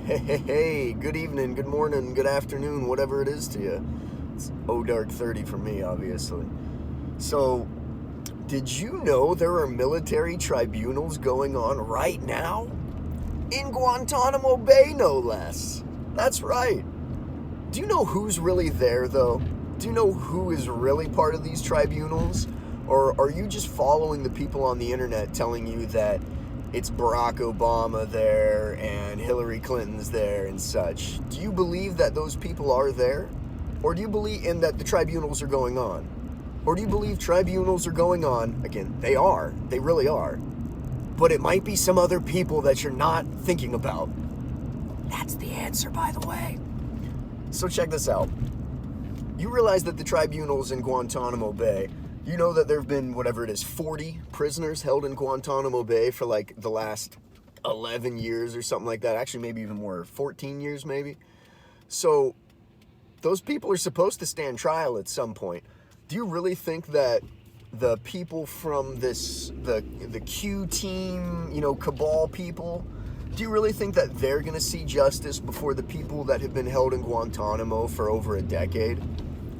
Hey, good evening, good morning, good afternoon, whatever it is to you. It's dark 30 for me, obviously. So, did you know there are military tribunals going on right now? In Guantanamo Bay, no less. That's right. Do you know who's really there, though? Do you know who is really part of these tribunals? Or are you just following the people on the internet telling you that it's Barack Obama there and Hillary Clinton's there and such? Do you believe that those people are there? Or do you believe in that the tribunals are going on? Or do you believe tribunals are going on? Again, they are. They really are. But it might be some other people that you're not thinking about. That's the answer, by the way. So check this out. You realize that the tribunals in Guantanamo Bay, you know that there have been, whatever it is, 40 prisoners held in Guantanamo Bay for like the last 11 years or something like that. Actually, maybe even more, 14 years maybe. So those people are supposed to stand trial at some point. Do you really think that the people from the Q team, cabal people, do you really think that they're going to see justice before the people that have been held in Guantanamo for over a decade?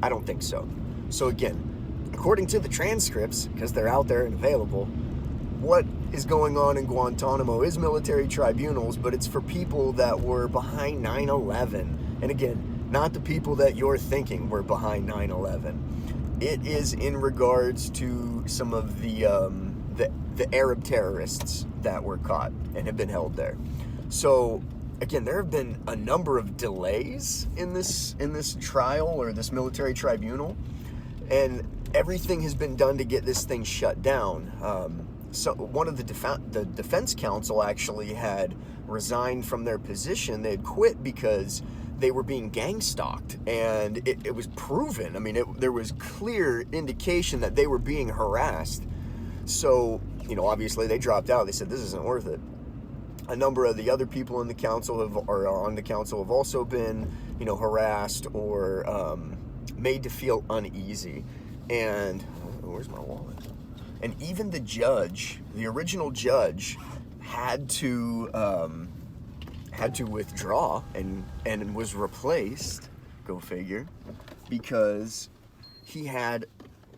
I don't think so. So again, according to the transcripts, because they're out there and available, what is going on in Guantanamo is military tribunals, but it's for people that were behind 9/11. And again, not the people that you're thinking were behind 9/11. It is in regards to some of the Arab terrorists that were caught and have been held there. So again, there have been a number of delays in this trial or this military tribunal, and everything has been done to get this thing shut down. So one of the defense counsel actually had resigned from their position. They had quit because they were being gang stalked, and it was proven. I mean, there was clear indication that they were being harassed. So, obviously they dropped out. They said, this isn't worth it. A number of the other people in the council have also been, harassed or made to feel uneasy. And where's my wallet? And even the judge, the original judge, had to withdraw and was replaced, go figure, because he had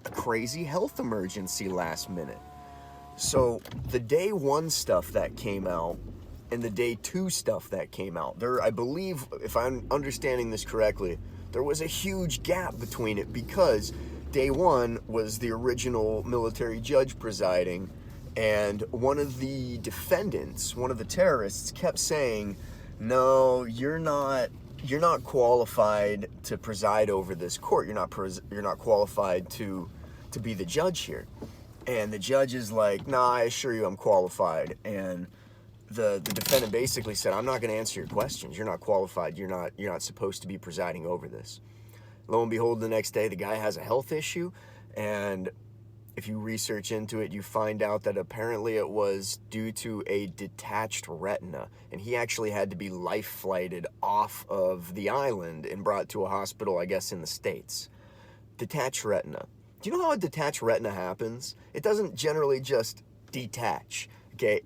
a crazy health emergency last minute. So the day one stuff that came out and the day two stuff that came out, I believe, if I'm understanding this correctly, there was a huge gap between it because day one was the original military judge presiding, and one of the defendants, one of the terrorists, kept saying, no, you're not qualified to preside over this court. You're not qualified to be the judge here. And the judge is like, nah, I assure you I'm qualified. And the defendant basically said, I'm not going to answer your questions. You're not qualified. You're not supposed to be presiding over this. Lo and behold, the next day, the guy has a health issue, and if you research into it, you find out that apparently it was due to a detached retina, and he actually had to be life flighted off of the island and brought to a hospital, I guess, in the States. Detached retina. Do you know how a detached retina happens? It doesn't generally just detach, okay?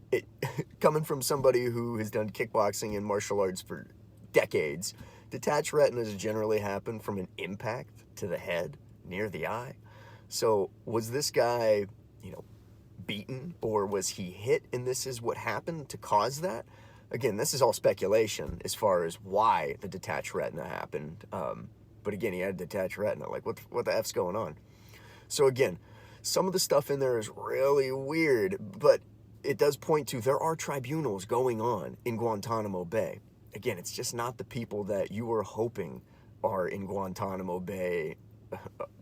Coming from somebody who has done kickboxing and martial arts for decades, detached retinas generally happen from an impact to the head near the eye. So was this guy, beaten, or was he hit and this is what happened to cause that? Again, this is all speculation as far as why the detached retina happened. But again, he had a detached retina. Like, what the F's going on? So again, some of the stuff in there is really weird, but it does point to there are tribunals going on in Guantanamo Bay. Again, it's just not the people that you were hoping are in Guantanamo Bay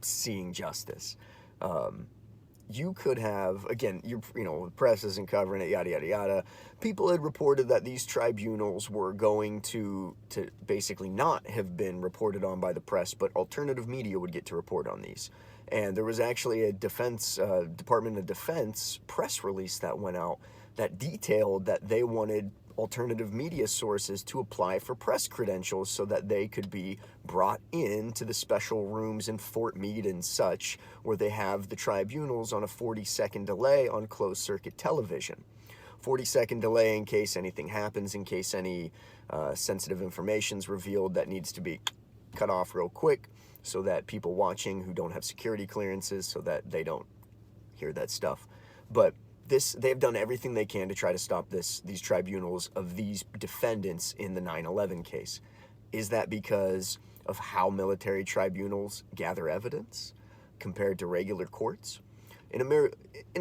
seeing justice. You could have, again, the press isn't covering it, yada, yada, yada. People had reported that these tribunals were going to basically not have been reported on by the press, but alternative media would get to report on these. And there was actually a Department of Defense press release that went out that detailed that they wanted alternative media sources to apply for press credentials so that they could be brought into the special rooms in Fort Meade and such, where they have the tribunals on a 40-second delay on closed-circuit television. 40-second delay in case anything happens, in case any sensitive information is revealed that needs to be cut off real quick, so that people watching who don't have security clearances, so that they don't hear that stuff. But they've done everything they can to try to stop these tribunals of these defendants in the 9/11 case. Is that because of how military tribunals gather evidence compared to regular courts? In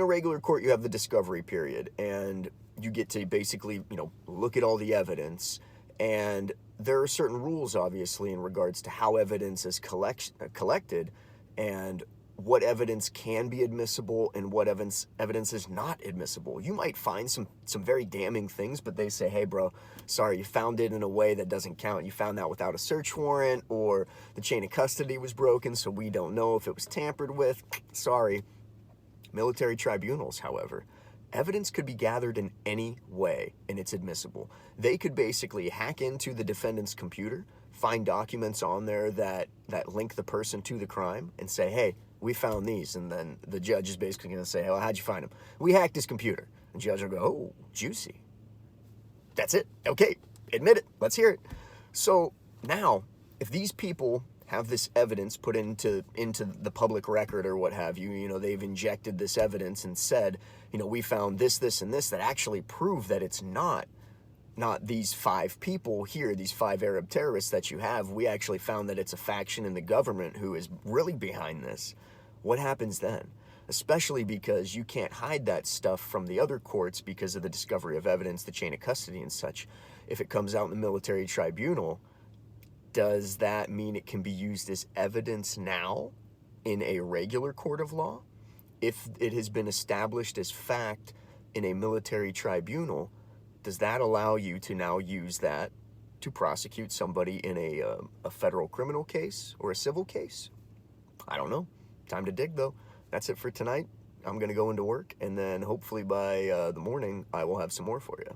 a regular court, you have the discovery period, and you get to basically, look at all the evidence, and there are certain rules, obviously, in regards to how evidence is collected, and what evidence can be admissible and what evidence is not admissible. You might find some very damning things, but they say, hey, bro, sorry, you found it in a way that doesn't count. You found that without a search warrant, or the chain of custody was broken, so we don't know if it was tampered with. Sorry. Military tribunals, however, evidence could be gathered in any way, and it's admissible. They could basically hack into the defendant's computer, find documents on there that link the person to the crime, and say, hey, we found these. And then the judge is basically going to say, oh, how'd you find them? We hacked his computer. And the judge will go, oh, juicy. That's it. Okay, admit it. Let's hear it. So now, if these people have this evidence put into the public record or what have you, they've injected this evidence and said, we found this, this, and this that actually prove that it's not these 5 people here, these 5 Arab terrorists that you have. We actually found that it's a faction in the government who is really behind this. What happens then? Especially because you can't hide that stuff from the other courts because of the discovery of evidence, the chain of custody and such. If it comes out in the military tribunal, does that mean it can be used as evidence now in a regular court of law? If it has been established as fact in a military tribunal, does that allow you to now use that to prosecute somebody in a federal criminal case or a civil case? I don't know. Time to dig, though. That's it for tonight. I'm going to go into work, and then hopefully by the morning, I will have some more for you.